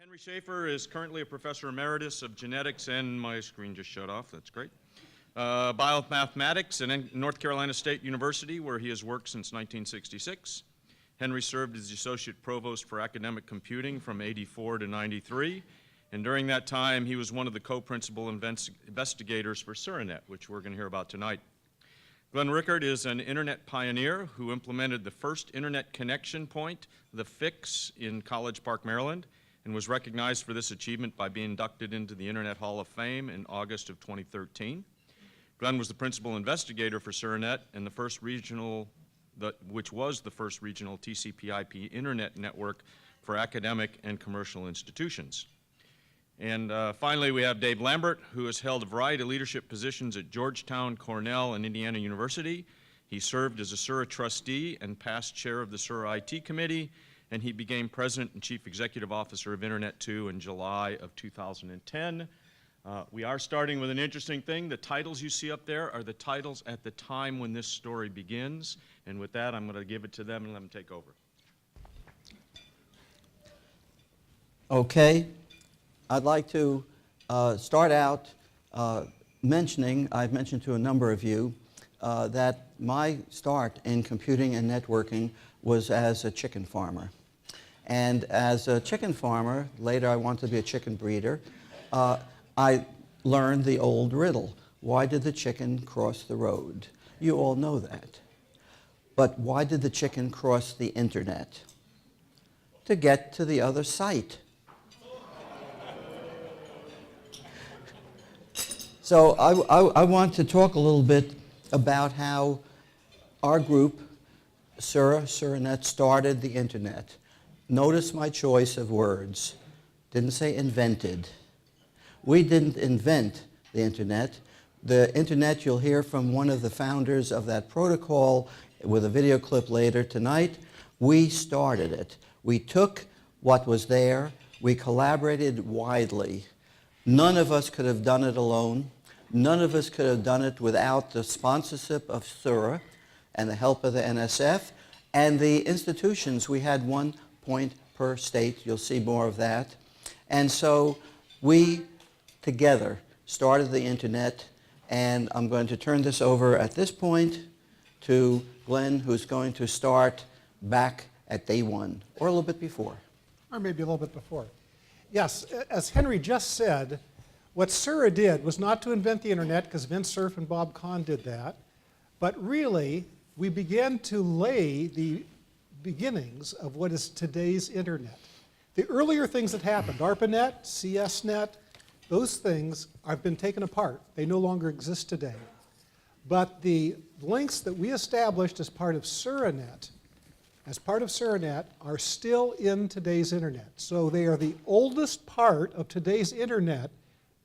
Henry Schaefer is currently a professor emeritus of genetics, and my screen just shut off, that's great. Biomathematics at North Carolina State University, where he has worked since 1966. Henry served as the Associate Provost for Academic Computing from '84 to '93, and during that time he was one of the co-principal investigators for SURAnet, which we're going to hear about tonight. Glenn Rickard is an internet pioneer who implemented the first internet connection point, the FIX, in College Park, Maryland, and was recognized for this achievement by being inducted into the Internet Hall of Fame in August of 2013. Glenn was the principal investigator for SURAnet and the first regional, which was the first regional TCP/IP internet network for academic and commercial institutions. And finally, we have Dave Lambert, who has held a variety of leadership positions at Georgetown, Cornell, and Indiana University. He served as a SURA trustee and past chair of the SURA IT committee, and he became president and chief executive officer of Internet 2 in July of 2010. We are starting with an interesting thing. The titles you see up there are the titles at the time when this story begins. And with that, I'm going to give it to them and let them take over. Okay. I'd like to start out mentioning, I've mentioned to a number of you, that my start in computing and networking was as a chicken farmer. And as a chicken farmer, later I wanted to be a chicken breeder, I learned the old riddle. Why did the chicken cross the road? You all know that. But why did the chicken cross the internet? To get to the other site. So I want to talk a little bit about how our group, SURAnet, started the internet. Notice my choice of words. Didn't say invented. We didn't invent the internet. The internet, you'll hear from one of the founders of that protocol with a video clip later tonight. We started it. We took what was there. We collaborated widely. None of us could have done it alone. None of us could have done it without the sponsorship of SURA and the help of the NSF and the institutions. We had 1 point per state. You'll see more of that. And so we together started the internet, and I'm going to turn this over at this point to Glenn, who's going to start back at day one, or a little bit before. Or maybe a little bit before. Yes, as Henry just said, what SURA did was not to invent the internet, because Vint Cerf and Bob Kahn did that, but really we began to lay the beginnings of what is today's internet. The earlier things that happened, ARPANET, CSNet, those things have been taken apart. They no longer exist today. But the links that we established as part of SURAnet, are still in today's internet. So they are the oldest part of today's internet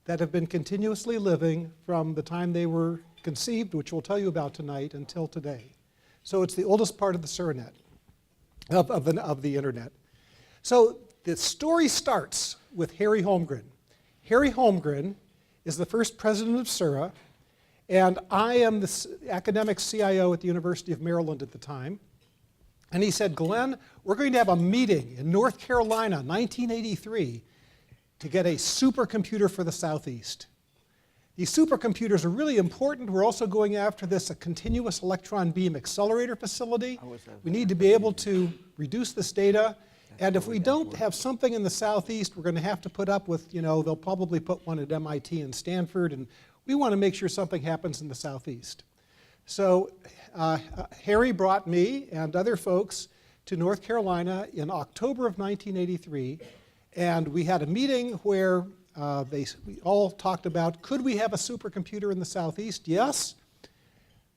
that have been continuously living from the time they were conceived, which we'll tell you about tonight, until today. So it's the oldest part of the SURAnet, of the internet. So the story starts with Harry Holmgren. Harry Holmgren is the first president of SURA, and I am the academic CIO at the University of Maryland at the time. And he said, Glenn, we're going to have a meeting in North Carolina, 1983, to get a supercomputer for the Southeast. These supercomputers are really important. We're also going after this, a continuous electron beam accelerator facility. We need to be able to reduce this data. And if we don't have something in the Southeast, we're going to have to put up with, they'll probably put one at MIT and Stanford, and we want to make sure something happens in the Southeast. So Harry brought me and other folks to North Carolina in October of 1983, and we had a meeting where we all talked about, could we have a supercomputer in the Southeast? Yes.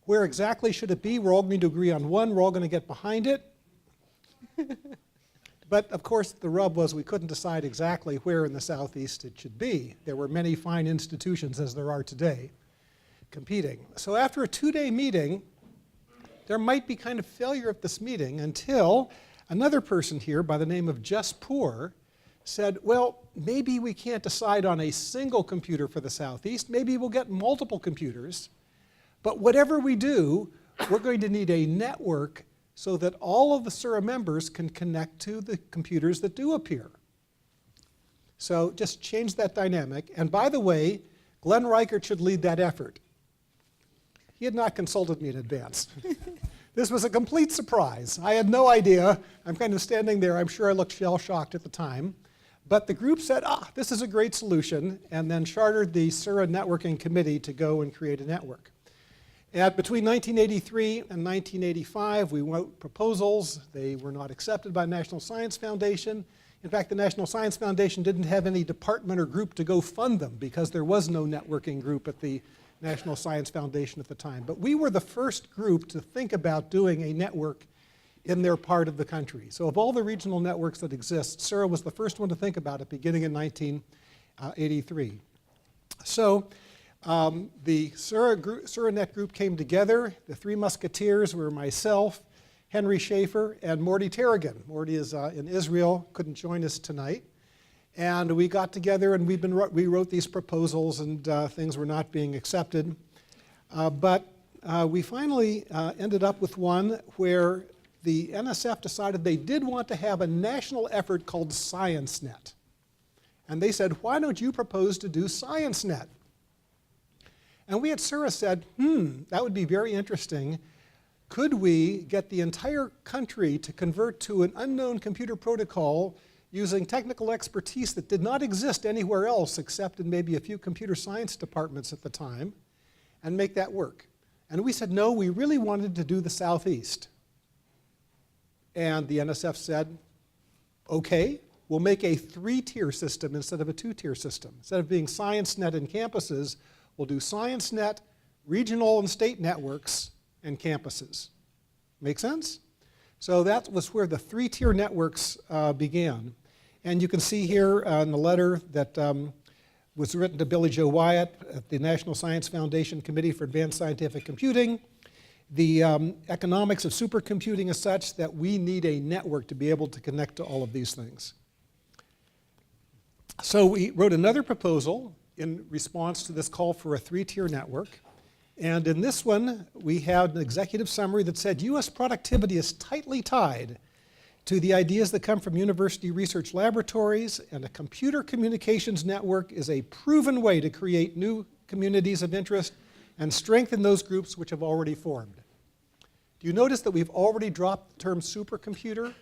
Where exactly should it be? We're all going to agree on one. We're all going to get behind it. But of course, the rub was we couldn't decide exactly where in the Southeast it should be. There were many fine institutions, as there are today, competing. So after a 2-day meeting, there might be kind of failure at this meeting until another person here by the name of Jess Poor said, well, maybe we can't decide on a single computer for the Southeast. Maybe we'll get multiple computers. But whatever we do, we're going to need a network so that all of the SURA members can connect to the computers that do appear. So just change that dynamic. And by the way, Glenn Reichert should lead that effort. He had not consulted me in advance. This was a complete surprise. I had no idea. I'm kind of standing there. I'm sure I looked shell-shocked at the time. But the group said, this is a great solution, and then chartered the SURA networking committee to go and create a network. Between 1983 and 1985, we wrote proposals. They were not accepted by the National Science Foundation. In fact, the National Science Foundation didn't have any department or group to go fund them because there was no networking group at the National Science Foundation at the time. But we were the first group to think about doing a network in their part of the country. So of all the regional networks that exist, SURA was the first one to think about it beginning in 1983. So the SURAnet group came together. The three musketeers were myself, Henry Schaefer, and Morty Terragan. Morty is in Israel, couldn't join us tonight. And we got together and we wrote these proposals, and things were not being accepted. But we finally ended up with one where the NSF decided they did want to have a national effort called ScienceNet. And they said, why don't you propose to do ScienceNet? And we at SURA said, that would be very interesting. Could we get the entire country to convert to an unknown computer protocol using technical expertise that did not exist anywhere else except in maybe a few computer science departments at the time, and make that work? And we said, no, we really wanted to do the Southeast. And the NSF said, okay, we'll make a 3-tier system instead of a 2-tier system. Instead of being ScienceNet and campuses, we'll do ScienceNet, regional and state networks, and campuses. Make sense? So that was where the 3-tier networks began. And you can see here in the letter that was written to Billy Joe Wyatt at the National Science Foundation Committee for Advanced Scientific Computing. The economics of supercomputing is such that we need a network to be able to connect to all of these things. So we wrote another proposal in response to this call for a 3-tier network. And in this one, we had an executive summary that said U.S. productivity is tightly tied to the ideas that come from university research laboratories, and a computer communications network is a proven way to create new communities of interest and strengthen those groups which have already formed. Do you notice that we've already dropped the term supercomputer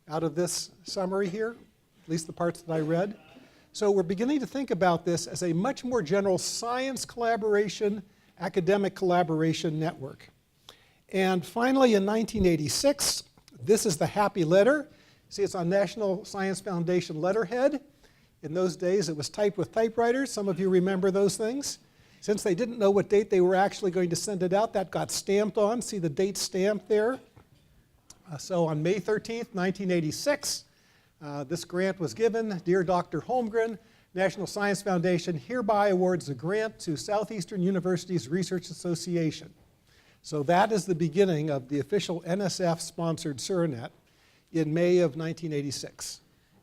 out of this summary here, at least the parts that I read? So we're beginning to think about this as a much more general science collaboration, academic collaboration network. And finally, in 1986, this is the happy letter. See, it's on National Science Foundation letterhead. In those days, it was typed with typewriters. Some of you remember those things. Since they didn't know what date they were actually going to send it out, that got stamped on. See the date stamped there? So on May 13th, 1986, this grant was given. Dear Dr. Holmgren, National Science Foundation hereby awards a grant to Southeastern Universities Research Association. So that is the beginning of the official NSF-sponsored SURAnet in May of 1986.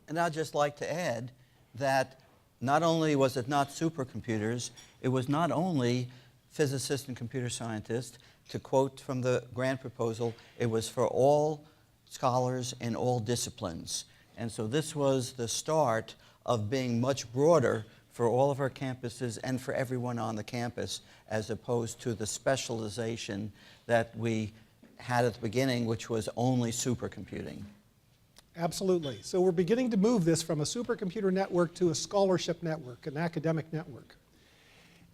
And I'd just like to add that not only was it not supercomputers, it was not only physicists and computer scientists. To quote from the grant proposal, it was for all scholars in all disciplines. And so this was the start of being much broader for all of our campuses and for everyone on the campus, as opposed to the specialization that we had at the beginning, which was only supercomputing. Absolutely. So we're beginning to move this from a supercomputer network to a scholarship network, an academic network.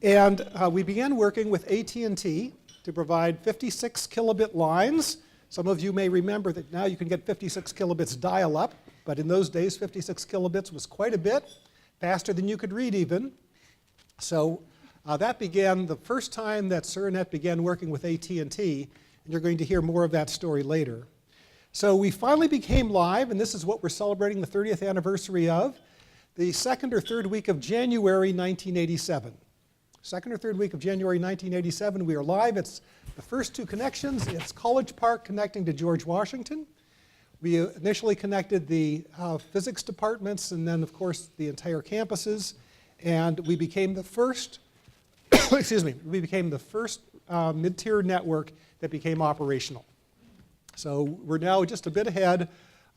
And we began working with AT&T to provide 56 kilobit lines. Some of you may remember that now you can get 56 kilobits dial-up, but in those days 56 kilobits was quite a bit, faster than you could read even. So that began the first time that SURAnet began working with AT&T, and you're going to hear more of that story later. So we finally became live, and this is what we're celebrating the 30th anniversary of, the second or third week of January 1987. Second or third week of January 1987, we are live. It's the first two connections. It's College Park connecting to George Washington. We initially connected the physics departments and then, of course, the entire campuses. And we became the first, we became the first mid-tier network that became operational. So we're now just a bit ahead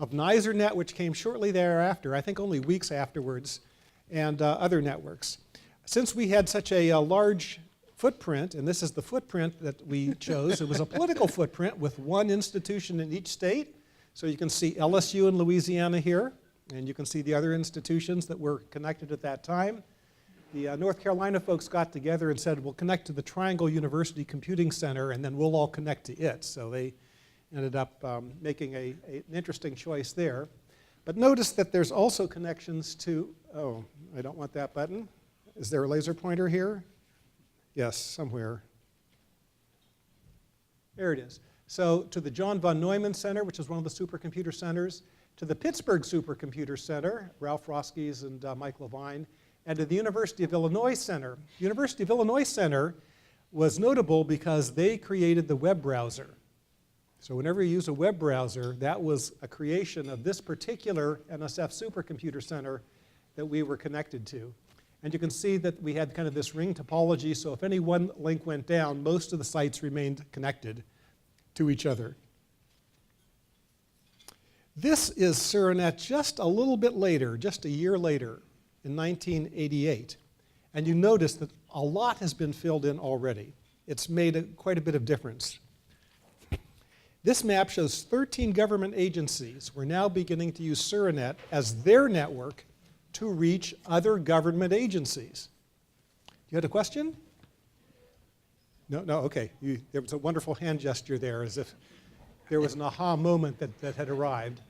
of NYSERNet, which came shortly thereafter, I think only weeks afterwards, and other networks. Since we had such a large footprint, and this is the footprint that we chose, it was a political footprint with one institution in each state. So you can see LSU in Louisiana here, and you can see the other institutions that were connected at that time. The North Carolina folks got together and said, we'll connect to the Triangle University Computing Center, and then we'll all connect to it. So they ended up making an interesting choice there. But notice that there's also connections to, oh, I don't want that button. Is there a laser pointer here? Yes, somewhere. There it is. So to the John von Neumann Center, which is one of the supercomputer centers, to the Pittsburgh Supercomputer Center, Ralph Roskies and Mike Levine, and to the University of Illinois Center. The University of Illinois Center was notable because they created the web browser. So whenever you use a web browser, that was a creation of this particular NSF Supercomputer Center that we were connected to. And you can see that we had kind of this ring topology, so if any one link went down, most of the sites remained connected to each other. This is SURAnet just a little bit later, just a year later, in 1988. And you notice that a lot has been filled in already. It's made quite a bit of difference. This map shows 13 government agencies were now beginning to use SURAnet as their network to reach other government agencies. You had a question? No, okay. There was a wonderful hand gesture there, as if there was an aha moment that had arrived.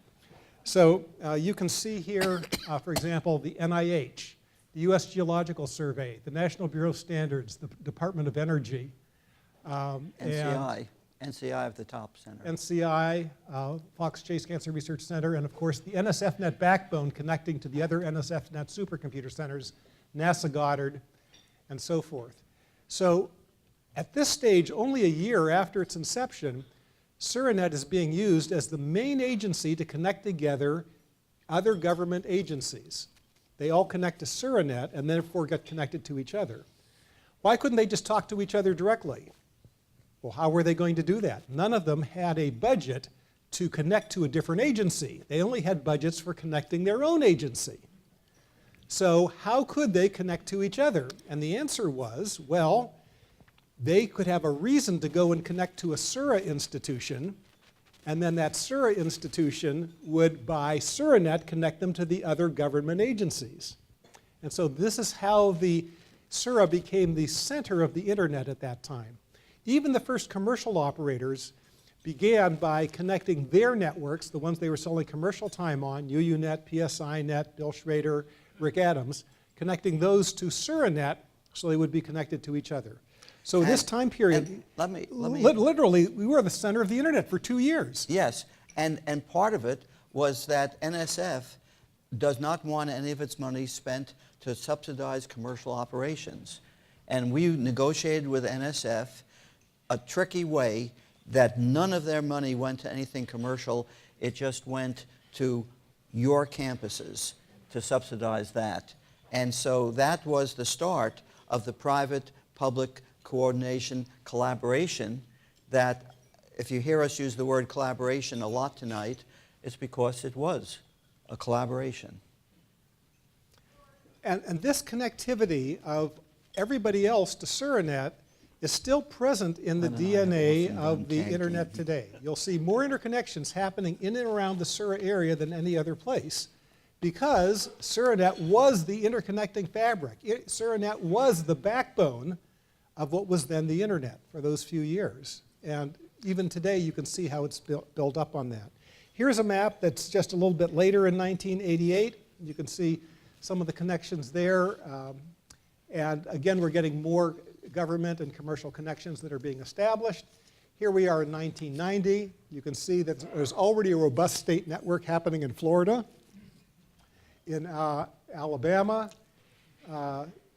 So you can see here, for example, the NIH, the U.S. Geological Survey, the National Bureau of Standards, the Department of Energy. NCI of the top center. NCI, Fox Chase Cancer Research Center, and of course the NSF-net backbone connecting to the other NSF-net supercomputer centers, NASA Goddard, and so forth. So at this stage, only a year after its inception, SURAnet is being used as the main agency to connect together other government agencies. They all connect to SURAnet and therefore get connected to each other. Why couldn't they just talk to each other directly? Well, how were they going to do that? None of them had a budget to connect to a different agency. They only had budgets for connecting their own agency. So how could they connect to each other? And the answer was, well, they could have a reason to go and connect to a SURA institution, and then that SURA institution would, by SURAnet, connect them to the other government agencies. And so this is how the SURA became the center of the internet at that time. Even the first commercial operators began by connecting their networks, the ones they were selling commercial time on, UUNet, PSINet, Bill Schrader, Rick Adams, connecting those to SURAnet so they would be connected to each other. So this time period, literally, we were the center of the internet for 2 years. Yes, and part of it was that NSF does not want any of its money spent to subsidize commercial operations. And we negotiated with NSF a tricky way that none of their money went to anything commercial. It just went to your campuses to subsidize that. And so that was the start of the private-public coordination collaboration that, if you hear us use the word collaboration a lot tonight, it's because it was a collaboration. And this connectivity of everybody else to SURAnet is still present in the DNA of the internet today. You'll see more interconnections happening in and around the SURA area than any other place because SURAnet was the interconnecting fabric. SURAnet was the backbone of what was then the internet for those few years. And even today you can see how it's built up on that. Here's a map that's just a little bit later in 1988. You can see some of the connections there. And again, we're getting more government and commercial connections that are being established. Here we are in 1990. You can see that there's already a robust state network happening in Florida, in Alabama.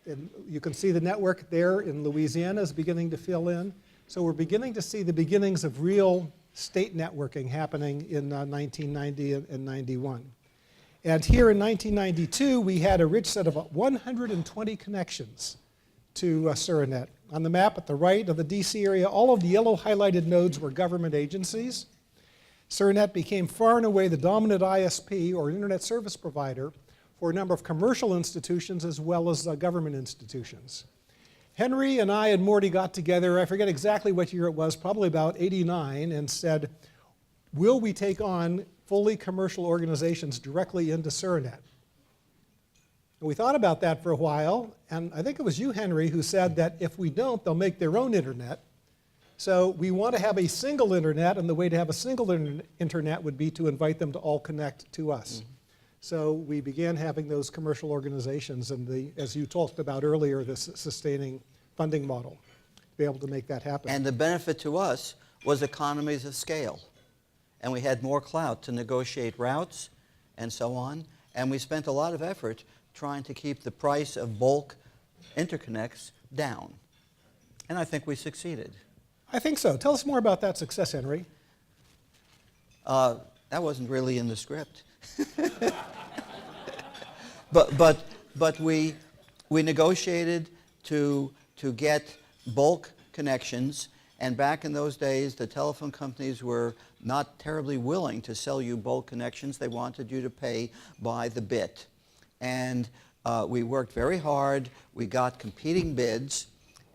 And you can see the network there in Louisiana is beginning to fill in. So we're beginning to see the beginnings of real state networking happening in 1990 and 91. And here in 1992, we had a rich set of 120 connections to SURAnet. On the map at the right of the DC area, all of the yellow highlighted nodes were government agencies. SURAnet became far and away the dominant ISP, or Internet Service Provider, for a number of commercial institutions as well as government institutions. Henry and I and Morty got together, I forget exactly what year it was, probably about '89, and said, will we take on fully commercial organizations directly into SURAnet? And we thought about that for a while, and I think it was you, Henry, who said that if we don't, they'll make their own internet. So we want to have a single internet, and the way to have a single internet would be to invite them to all connect to us. Mm-hmm. So we began having those commercial organizations and the, as you talked about earlier, the sustaining funding model to be able to make that happen. And the benefit to us was economies of scale. And we had more clout to negotiate routes and so on. And we spent a lot of effort trying to keep the price of bulk interconnects down. And I think we succeeded. I think so. Tell us more about that success, Henry. That wasn't really in the script. but we negotiated to get bulk connections, and back in those days the telephone companies were not terribly willing to sell you bulk connections. They wanted you to pay by the bit. And we worked very hard. We got competing bids,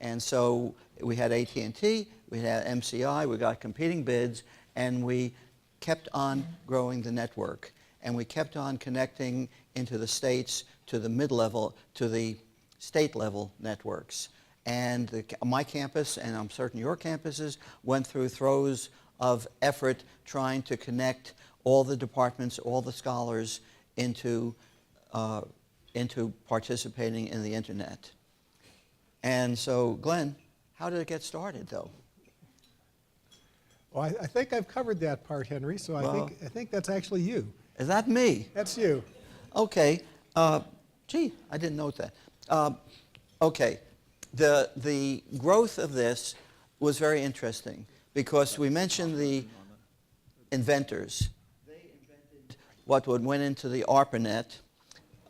and so we had AT&T, we had MCI, we got competing bids, and we kept on growing the network. And we kept on connecting into the states to the mid-level, to the state-level networks. And my campus, and I'm certain your campuses, went through throes of effort trying to connect all the departments, all the scholars into participating in the internet. And so, Glenn, how did it get started, though? Well, I think I've covered that part, Henry, so I think that's actually you. Is that me? That's you. Okay. Gee, I didn't note that. Okay. The growth of this was very interesting because we mentioned the inventors. They invented what went into the ARPANET,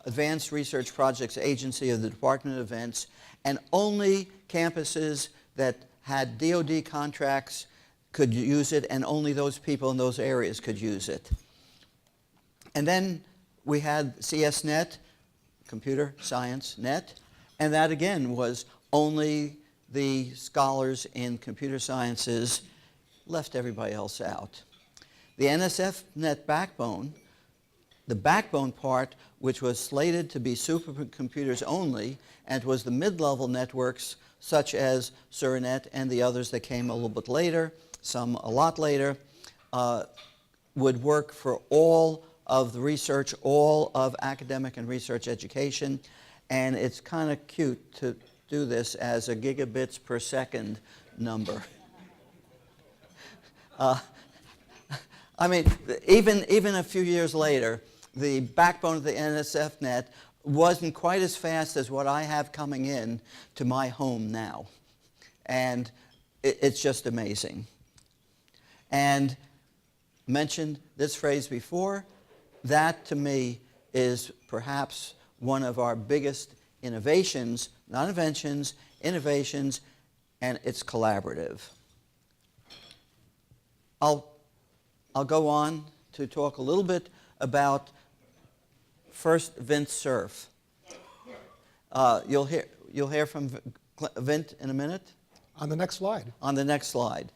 Advanced Research Projects Agency of the Department of Defense, and only campuses that had DoD contracts could use it, and only those people in those areas could use it. And then we had CSNet, Computer Science Net, and that again was only the scholars in computer sciences, left everybody else out. The NSF-net backbone, the backbone part, which was slated to be supercomputers only, and was the mid-level networks such as SURAnet and the others that came a little bit later, some a lot later, would work for all of the research, all of academic and research education. And it's kind of cute to do this as a gigabits per second number. I mean, even a few years later, the backbone of the NSF-net wasn't quite as fast as what I have coming in to my home now. And it's just amazing. And mentioned this phrase before, that to me is perhaps one of our biggest innovations, not inventions, innovations, and it's collaborative. I'll go on to talk a little bit about first Vint Cerf. You'll hear from Vint in a minute. On the next slide. On the next slide.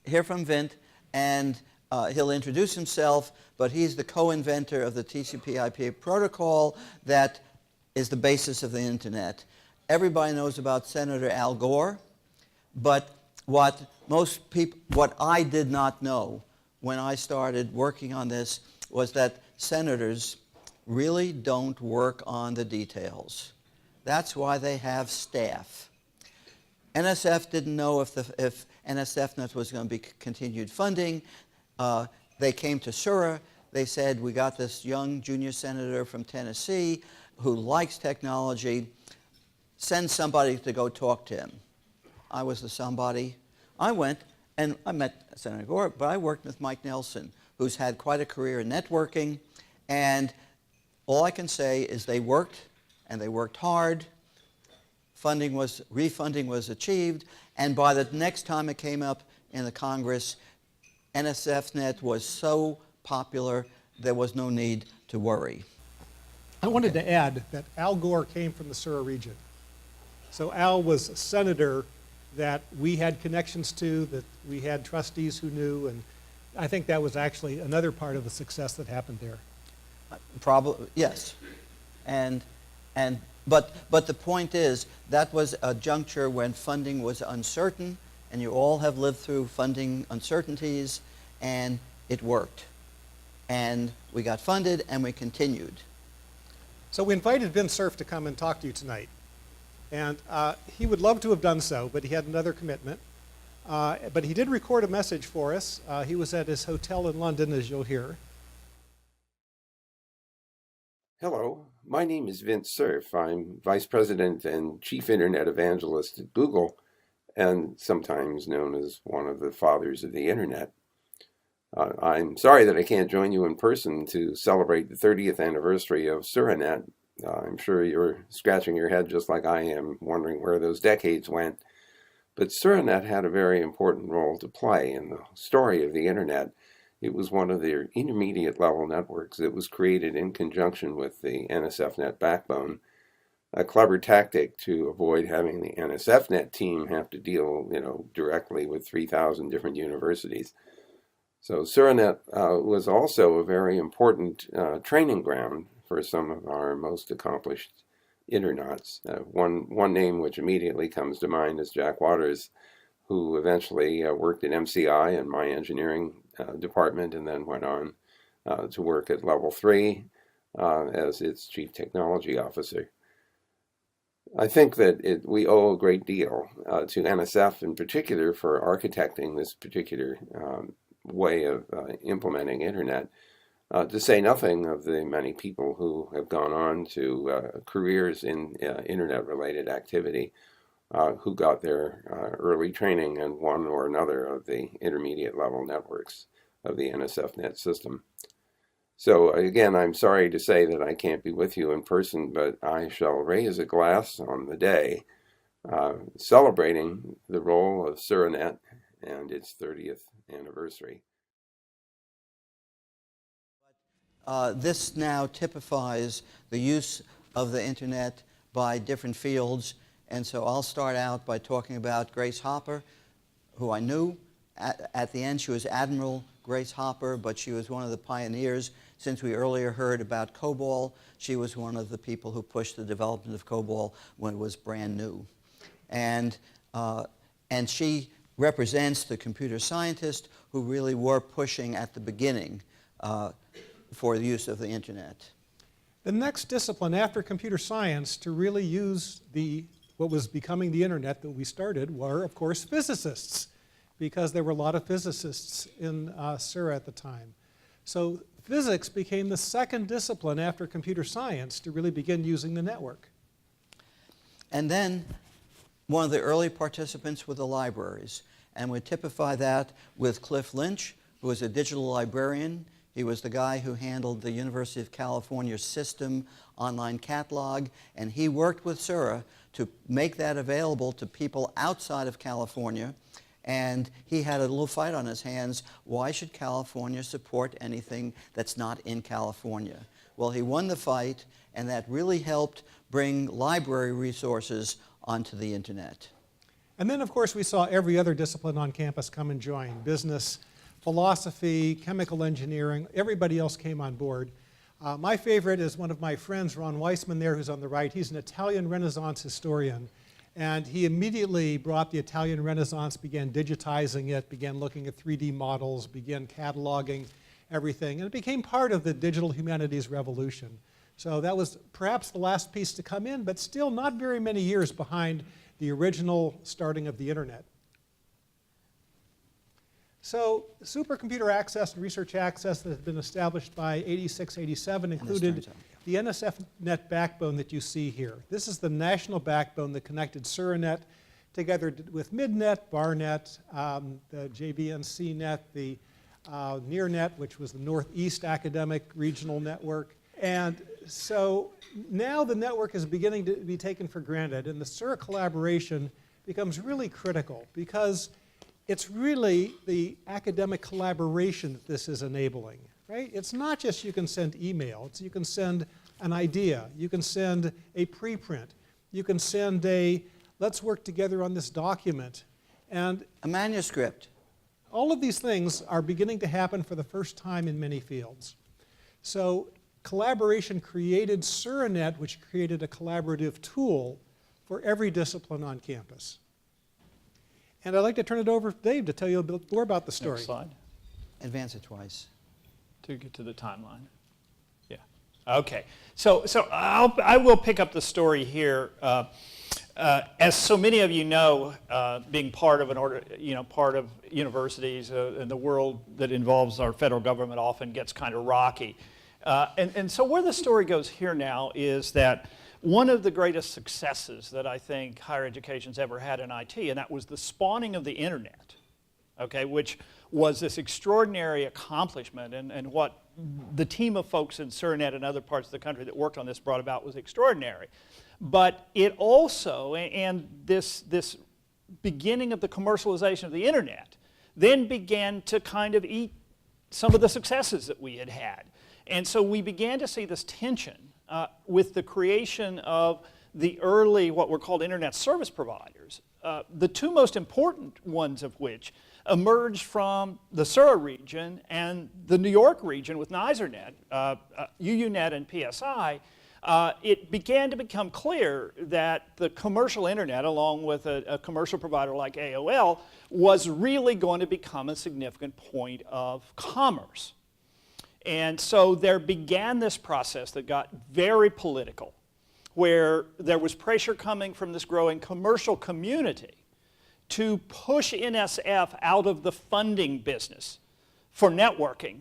Hear from Vint, and he'll introduce himself, but he's the co-inventor of the TCP/IP protocol that is the basis of the internet. Everybody knows about Senator Al Gore, but what I did not know when I started working on this was that senators really don't work on the details. That's why they have staff. NSF didn't know if NSF-net was going to be continued funding. They came to SURA. They said, we got this young junior senator from Tennessee who likes technology. Send somebody to go talk to him. I was the somebody. I went and I met Senator Gore, but I worked with Mike Nelson, who's had quite a career in networking. And all I can say is they worked, and they worked hard. Refunding was achieved, and by the next time it came up in the Congress, NSF-net was so popular, there was no need to worry. I wanted to add that Al Gore came from the SURA region. So Al was a senator that we had connections to, that we had trustees who knew, and I think that was actually another part of the success that happened there. Probably, yes. But the point is, that was a juncture when funding was uncertain, and you all have lived through funding uncertainties, and it worked. And we got funded, and we continued. So we invited Vince Cerf to come and talk to you tonight. And he would love to have done so, but he had another commitment. But he did record a message for us. He was at his hotel in London, as you'll hear. Hello, my name is Vince Cerf. I'm Vice President and Chief Internet Evangelist at Google, and sometimes known as one of the fathers of the Internet. I'm sorry that I can't join you in person to celebrate the 30th anniversary of SURAnet. I'm sure you're scratching your head just like I am, wondering where those decades went. But SURAnet had a very important role to play in the story of the Internet. It was one of their intermediate level networks that was created in conjunction with the NSF-net backbone, a clever tactic to avoid having the NSF-net team have to deal, directly with 3,000 different universities. So SURAnet was also a very important training ground for some of our most accomplished internauts. One name which immediately comes to mind is Jack Waters, who eventually worked at MCI in my engineering department and then went on to work at Level 3 as its Chief Technology Officer. I think that we owe a great deal to NSF in particular for architecting this particular way of implementing Internet, to say nothing of the many people who have gone on to careers in Internet-related activity who got their early training in one or another of the intermediate level networks of the NSF-net system. So again, I'm sorry to say that I can't be with you in person, but I shall raise a glass on the day celebrating the role of SURAnet and its 30th anniversary. This now typifies the use of the Internet by different fields. And so I'll start out by talking about Grace Hopper, who I knew. At the end, she was Admiral Grace Hopper, but she was one of the pioneers. Since we earlier heard about COBOL, she was one of the people who pushed the development of COBOL when it was brand new. And she represents the computer scientists who really were pushing at the beginning for the use of the Internet. The next discipline after computer science to really use what was becoming the Internet that we started were, of course, physicists, because there were a lot of physicists in SURA at the time. So physics became the second discipline after computer science to really begin using the network. And then one of the early participants were the libraries. And we typify that with Cliff Lynch, who was a digital librarian. He was the guy who handled the University of California system online catalog, and he worked with SURA to make that available to people outside of California. And he had a little fight on his hands. Why should California support anything that's not in California? Well, he won the fight, and that really helped bring library resources onto the Internet. And then, of course, we saw every other discipline on campus come and join. Business, philosophy, chemical engineering, everybody else came on board. My favorite is one of my friends, Ron Weissman there, who's on the right. He's an Italian Renaissance historian. And he immediately brought the Italian Renaissance, began digitizing it, began looking at 3D models, began cataloging everything. And it became part of the digital humanities revolution. So that was perhaps the last piece to come in, but still not very many years behind the original starting of the Internet. So supercomputer access and research access that had been established by 86, 87 included the NSF-net backbone that you see here. This is the national backbone that connected SURAnet together with MidNet, BarNet, the JVNC-net, the NearNet, which was the Northeast Academic Regional Network. And so now the network is beginning to be taken for granted, and the SURA collaboration becomes really critical because it's really the academic collaboration that this is enabling, right? It's not just you can send email. You can send an idea. You can send a preprint. You can send a, let's work together on this document. And A manuscript. all of these things are beginning to happen for the first time in many fields. So collaboration created SURAnet, which created a collaborative tool for every discipline on campus. And I'd like to turn it over to Dave to tell you a bit more about the story. Next slide Advance it twice. to get to the timeline. Yeah. Okay. So I will pick up the story here. As so many of you know, being part of part of universities and the world that involves our federal government often gets kind of rocky. And so where the story goes here now is that one of the greatest successes that I think higher education's ever had in IT, and that was the spawning of the internet, okay, which was this extraordinary accomplishment, and what the team of folks in SURAnet and other parts of the country that worked on this brought about was extraordinary. But it also, and this beginning of the commercialization of the internet, then began to kind of eat some of the successes that we had had. And so we began to see this tension with the creation of the early, what were called internet service providers, the two most important ones of which emerged from the SURA region and the New York region with NYSERNet, UUNet and PSI. It began to become clear that the commercial internet, along with a commercial provider like AOL, was really going to become a significant point of commerce. And so there began this process that got very political, where there was pressure coming from this growing commercial community to push NSF out of the funding business for networking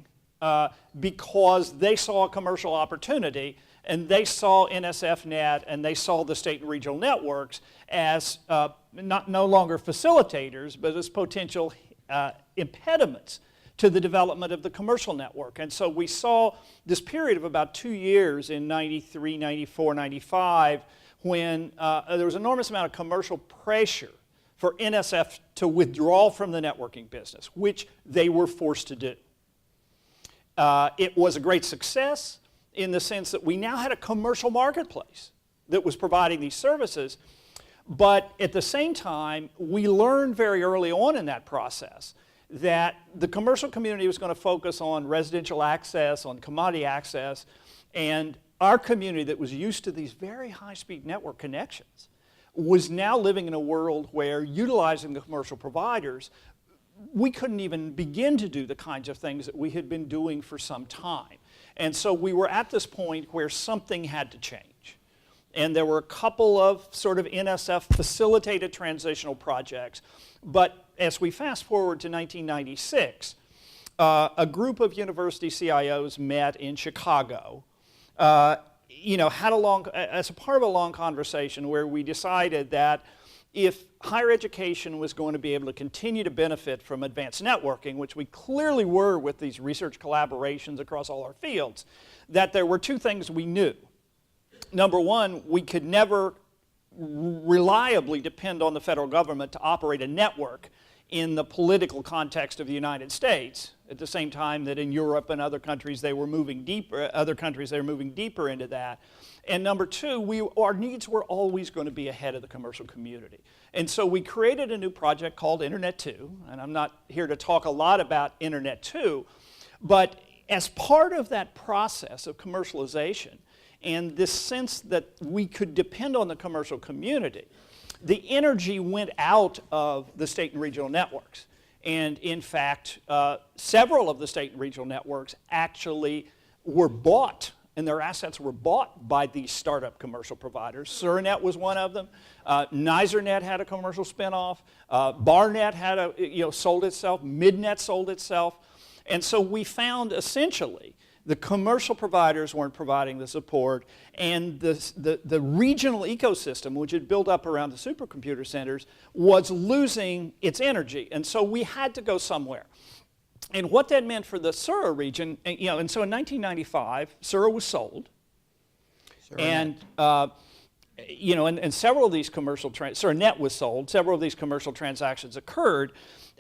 because they saw a commercial opportunity, and they saw NSF-Net and they saw the state and regional networks as no longer facilitators, but as potential impediments to the development of the commercial network. And so we saw this period of about 2 years in 93, 94, 95, when there was an enormous amount of commercial pressure for NSF to withdraw from the networking business, which they were forced to do. It was a great success in the sense that we now had a commercial marketplace that was providing these services, but at the same time, we learned very early on in that process that the commercial community was going to focus on residential access, on commodity access, and our community that was used to these very high-speed network connections was now living in a world where, utilizing the commercial providers, we couldn't even begin to do the kinds of things that we had been doing for some time. And so we were at this point where something had to change. And there were a couple of sort of NSF-facilitated transitional projects. But as we fast forward to 1996, a group of university CIOs met in Chicago, had as a part of a long conversation where we decided that if higher education was going to be able to continue to benefit from advanced networking, which we clearly were with these research collaborations across all our fields, that there were two things we knew. Number one, we could never reliably depend on the federal government to operate a network in the political context of the United States, at the same time that in Europe and other countries they were moving deeper, into that. And number two, our needs were always going to be ahead of the commercial community. And so we created a new project called Internet 2, and I'm not here to talk a lot about Internet 2, but as part of that process of commercialization and this sense that we could depend on the commercial community, the energy went out of the state and regional networks. And in fact, several of the state and regional networks actually were bought, and their assets were bought by these startup commercial providers. SURAnet was one of them. NYSERNet had a commercial spinoff. BARNet had sold itself. MidNet sold itself. And so we found essentially the commercial providers weren't providing the support, and the regional ecosystem, which had built up around the supercomputer centers, was losing its energy. And so we had to go somewhere. And what that meant for the SURA region, and so in 1995, SURA was sold. SURAnet. And you know, and several of these SURAnet was sold, several of these commercial transactions occurred,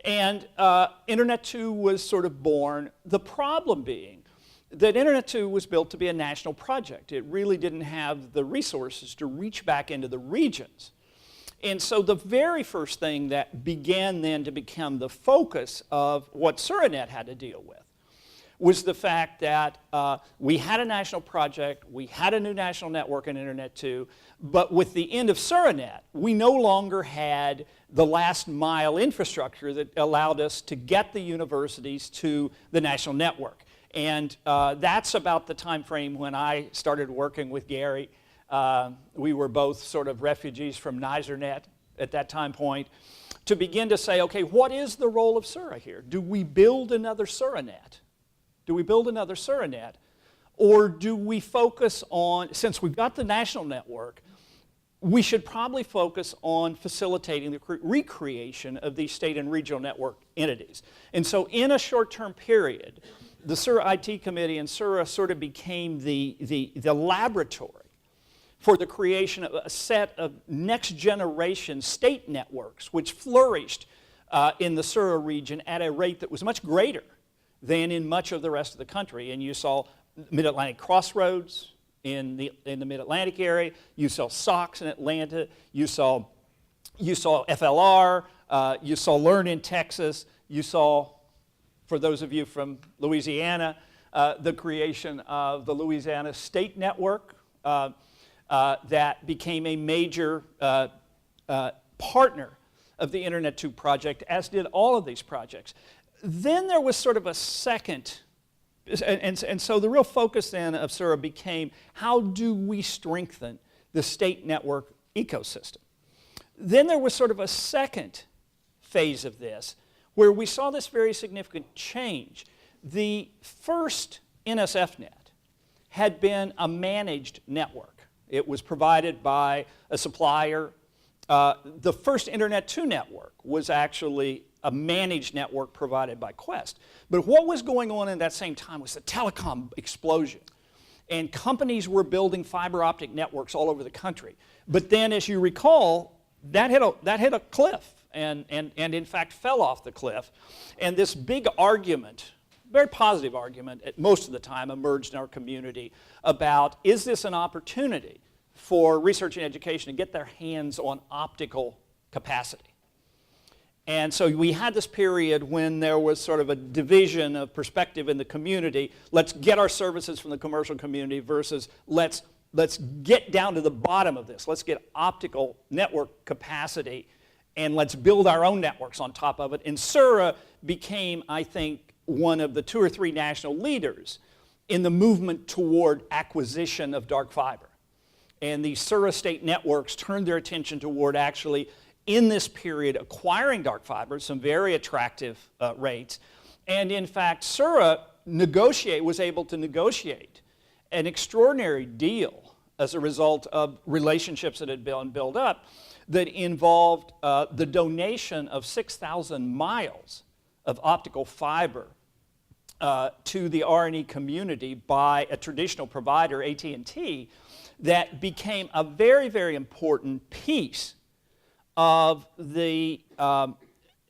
and Internet 2 was sort of born. The problem being that Internet 2 was built to be a national project. It really didn't have the resources to reach back into the regions. And so the very first thing that began then to become the focus of what SURAnet had to deal with was the fact that we had a national project, we had a new national network in Internet 2, but with the end of SURAnet, we no longer had the last mile infrastructure that allowed us to get the universities to the national network. And that's about the time frame when I started working with Gary. We were both sort of refugees from NSF at that time point, to begin to say, okay, what is the role of SURA here? Do we build another SURAnet? Do we build another SURAnet? Or do we focus on, since we've got the national network, we should probably focus on facilitating the recreation of these state and regional network entities. And so in a short-term period, the SURA IT Committee and SURA sort of became the laboratory for the creation of a set of next-generation state networks, which flourished in the SURA region at a rate that was much greater than in much of the rest of the country. And you saw Mid-Atlantic Crossroads in the Mid-Atlantic area, you saw SOX in Atlanta, you saw FLR, you saw Learn in Texas, you saw, for those of you from Louisiana, the creation of the Louisiana State Network that became a major partner of the Internet 2 project, as did all of these projects. Then there was sort of a second, and so the real focus then of SURA became, how do we strengthen the state network ecosystem? Then there was sort of a second phase of this, where we saw this very significant change. The first NSF-net had been a managed network. It was provided by a supplier. The first Internet 2 network was actually a managed network provided by Quest. But what was going on at that same time was the telecom explosion. And companies were building fiber optic networks all over the country. But then, as you recall, that hit a cliff and in fact fell off the cliff. And this big argument, very positive argument at most of the time, emerged in our community about, is this an opportunity for research and education to get their hands on optical capacity? And so we had this period when there was sort of a division of perspective in the community. Let's get our services from the commercial community versus let's get down to the bottom of this. Let's get optical network capacity and let's build our own networks on top of it. And SURA became, I think, one of the 2 or 3 national leaders in the movement toward acquisition of dark fiber. And the SURA state networks turned their attention toward actually, in this period, acquiring dark fiber, some very attractive rates. And in fact, SURA was able to negotiate an extraordinary deal as a result of relationships that had been built up that involved the donation of 6,000 miles of optical fiber to the R&E community by a traditional provider, AT&T, that became a very, very important piece of the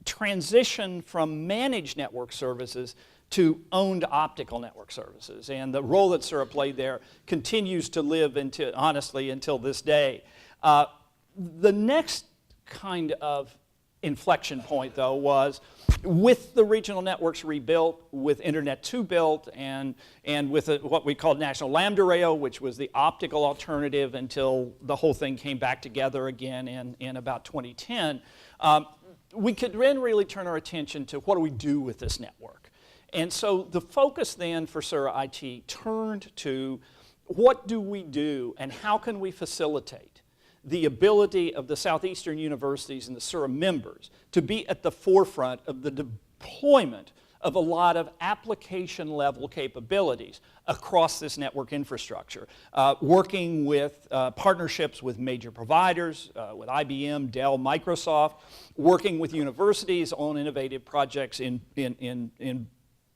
transition from managed network services to owned optical network services. And the role that SURA played there continues to live, honestly, until this day. The next kind of inflection point, though, was with the regional networks rebuilt, with Internet 2 built, and with what we called National Lambda Rail, which was the optical alternative until the whole thing came back together again in about 2010, we could then really turn our attention to what do we do with this network. And so the focus then for SURA IT turned to what do we do and how can we facilitate the ability of the Southeastern universities and the SURA members to be at the forefront of the deployment of a lot of application-level capabilities across this network infrastructure, working with partnerships with major providers, with IBM, Dell, Microsoft, working with universities on innovative projects in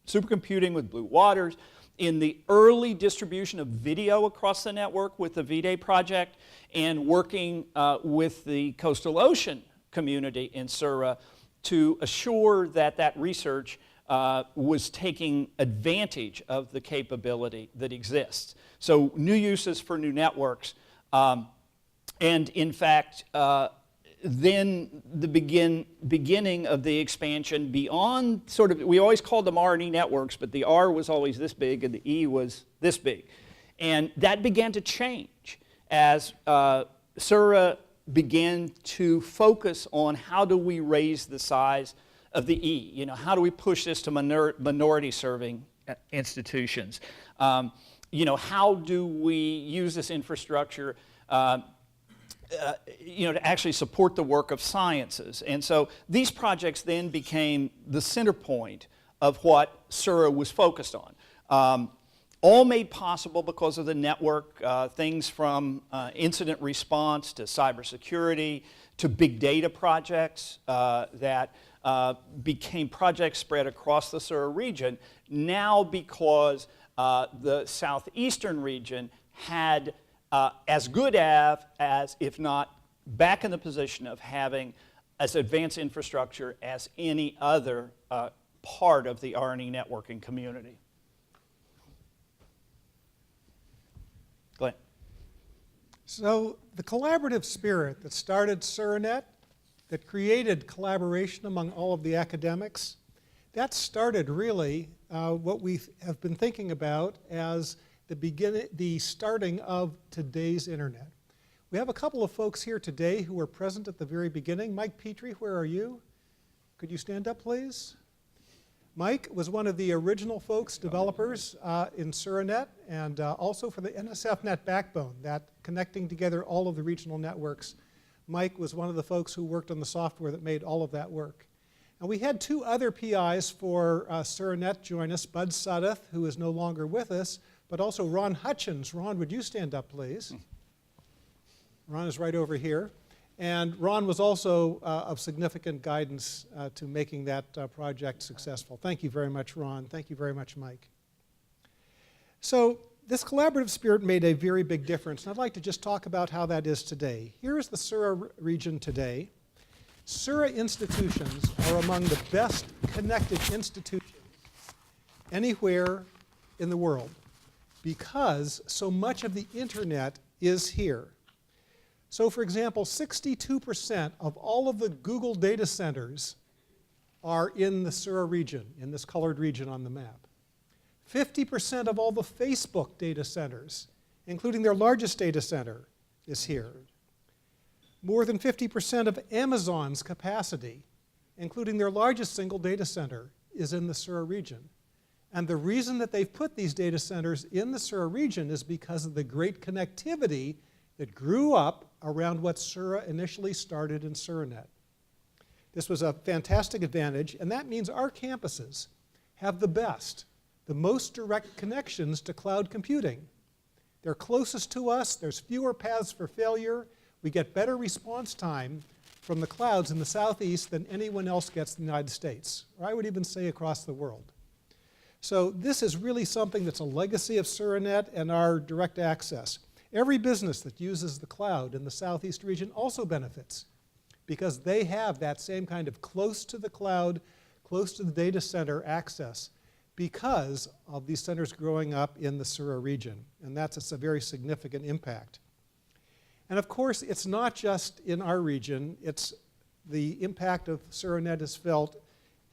supercomputing with Blue Waters, in the early distribution of video across the network with the V-Day project, and working with the coastal ocean community in SURA to assure that that research was taking advantage of the capability that exists. So new uses for new networks, and in fact, then the beginning of the expansion beyond sort of, we always called them R&E networks, but the R was always this big and the E was this big. And that began to change as SURA began to focus on how do we raise the size of the E. You know, how do we push this to minority serving institutions? You know, how do we use this infrastructure you know, to actually support the work of sciences? And so these projects then became the center point of what SURA was focused on. All made possible because of the network, things from incident response to cybersecurity to big data projects that became projects spread across the SURA region, now because the southeastern region had as good as, if not back in the position of having as advanced infrastructure as any other part of the R&E networking community. Glenn. So the collaborative spirit that started SURAnet, that created collaboration among all of the academics, that started really what we have been thinking about as the starting of today's internet. We have a couple of folks here today who were present at the very beginning. Mike Petrie, where are you? Could you stand up, please? Mike was one of the original folks, developers in SURAnet, and also for the NSF-net backbone, that connecting together all of the regional networks. Mike was one of the folks who worked on the software that made all of that work. And we had two other PIs for SURAnet join us, Bud Suddeth, who is no longer with us, but also Ron Hutchins. Ron, would you stand up, please? Ron is right over here. And Ron was also of significant guidance to making that project successful. Thank you very much, Ron. Thank you very much, Mike. So this collaborative spirit made a very big difference, and I'd like to just talk about how that is today. Here is the SURA region today. SURA institutions are among the best connected institutions anywhere in the world, because so much of the internet is here. So for example, 62% of all of the Google data centers are in the SURA region, in this colored region on the map. 50% of all the Facebook data centers, including their largest data center, is here. More than 50% of Amazon's capacity, including their largest single data center, is in the SURA region. And the reason that they've put these data centers in the SURA region is because of the great connectivity that grew up around what SURA initially started in SURAnet. This was a fantastic advantage, and that means our campuses have the most direct connections to cloud computing. They're closest to us, there's fewer paths for failure, we get better response time from the clouds in the southeast than anyone else gets in the United States, or I would even say across the world. So this is really something that's a legacy of SURAnet and our direct access. Every business that uses the cloud in the southeast region also benefits because they have that same kind of close to the cloud, close to the data center access because of these centers growing up in the SURA region. And that's a very significant impact. And of course, it's not just in our region, it's the impact of SURAnet is felt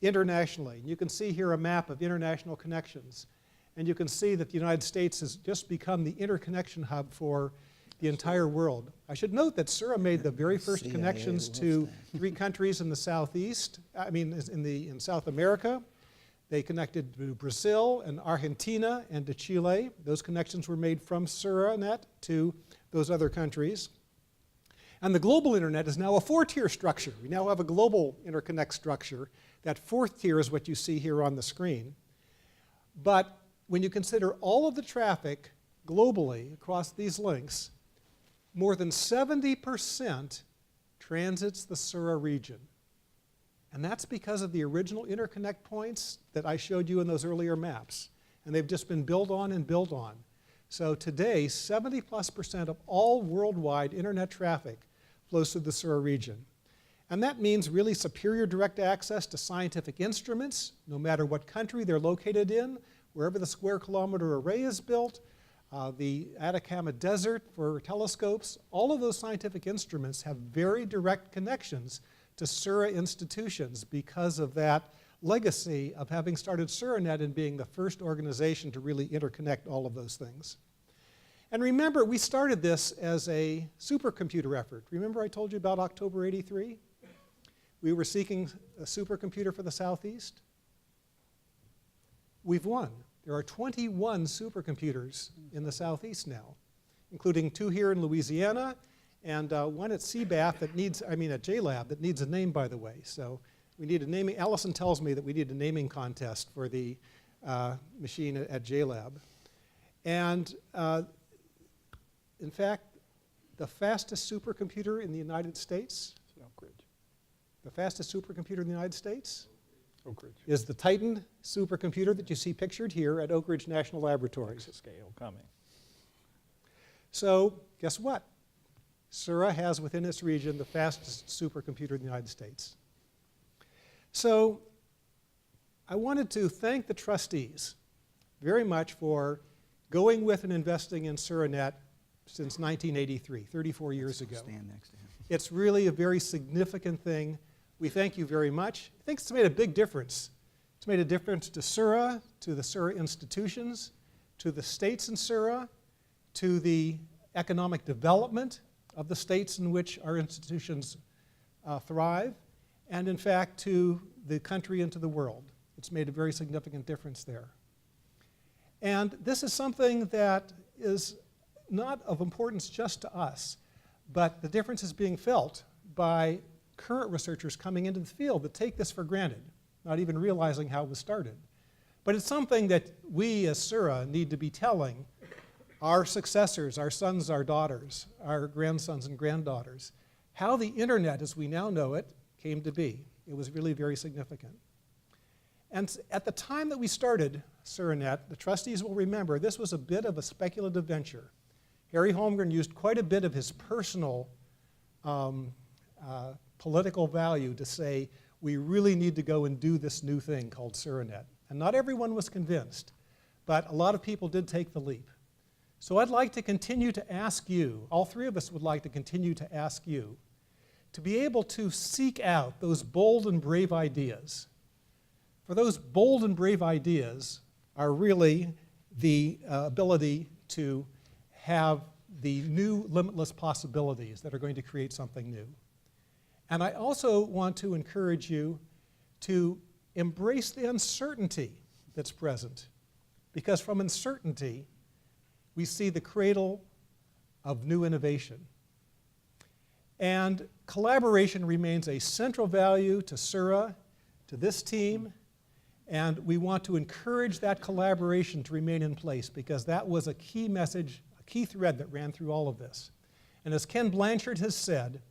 internationally. You can see here a map of international connections. And you can see that the United States has just become the interconnection hub for the entire world. I should note that SURA made the very first connections to 3 countries in the southeast, in South America. They connected to Brazil and Argentina and to Chile. Those connections were made from SURAnet to those other countries. And the global internet is now a 4-tier structure. We now have a global interconnect structure. That 4th tier is what you see here on the screen. But when you consider all of the traffic globally across these links, more than 70% transits the SURA region. And that's because of the original interconnect points that I showed you in those earlier maps. And they've just been built on and built on. So today, 70+% of all worldwide internet traffic flows through the SURA region. And that means really superior direct access to scientific instruments, no matter what country they're located in, wherever the square kilometer array is built, the Atacama Desert for telescopes. All of those scientific instruments have very direct connections to SURA institutions because of that legacy of having started SURAnet and being the first organization to really interconnect all of those things. And remember, we started this as a supercomputer effort. Remember I told you about October '83? We were seeking a supercomputer for the Southeast. We've won. There are 21 supercomputers in the Southeast now, including 2 here in Louisiana and one at CBAF that needs, at JLab that needs a name, by the way. So we need a naming, Allison tells me that we need a naming contest for the machine at JLab. And in fact, the fastest supercomputer in the United States, the fastest supercomputer in the United States is the Titan supercomputer that you see pictured here at Oak Ridge National Laboratories. Scale coming. So guess what? SURA has within its region the fastest supercomputer in the United States. So I wanted to thank the trustees very much for going with and investing in SURAnet since 1983, 34 years ago. Stand next to him. It's really a very significant thing. We thank you very much. I think it's made a big difference. It's made a difference to SURA, to the SURA institutions, to the states in SURA, to the economic development of the states in which our institutions thrive, and in fact to the country and to the world. It's made a very significant difference there. And this is something that is not of importance just to us, but the difference is being felt by current researchers coming into the field that take this for granted, not even realizing how it was started. But it's something that we as SURA need to be telling our successors, our sons, our daughters, our grandsons and granddaughters, how the internet as we now know it came to be. It was really very significant. And at the time that we started SURAnet, the trustees will remember this was a bit of a speculative venture. Harry Holmgren used quite a bit of his personal political value to say, we really need to go and do this new thing called SURAnet. And not everyone was convinced, but a lot of people did take the leap. So I'd like to continue to ask you, all three of us would like to continue to ask you, to be able to seek out those bold and brave ideas. For those bold and brave ideas are really the ability to have the new limitless possibilities that are going to create something new. And I also want to encourage you to embrace the uncertainty that's present, because from uncertainty, we see the cradle of new innovation. And collaboration remains a central value to SURA, to this team, and we want to encourage that collaboration to remain in place because that was a key message, a key thread that ran through all of this. And as Ken Blanchard has said,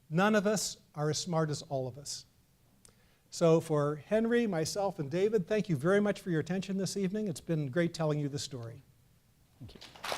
none of us are as smart as all of us. So for Henry, myself, and David, thank you very much for your attention this evening. It's been great telling you the story. Thank you.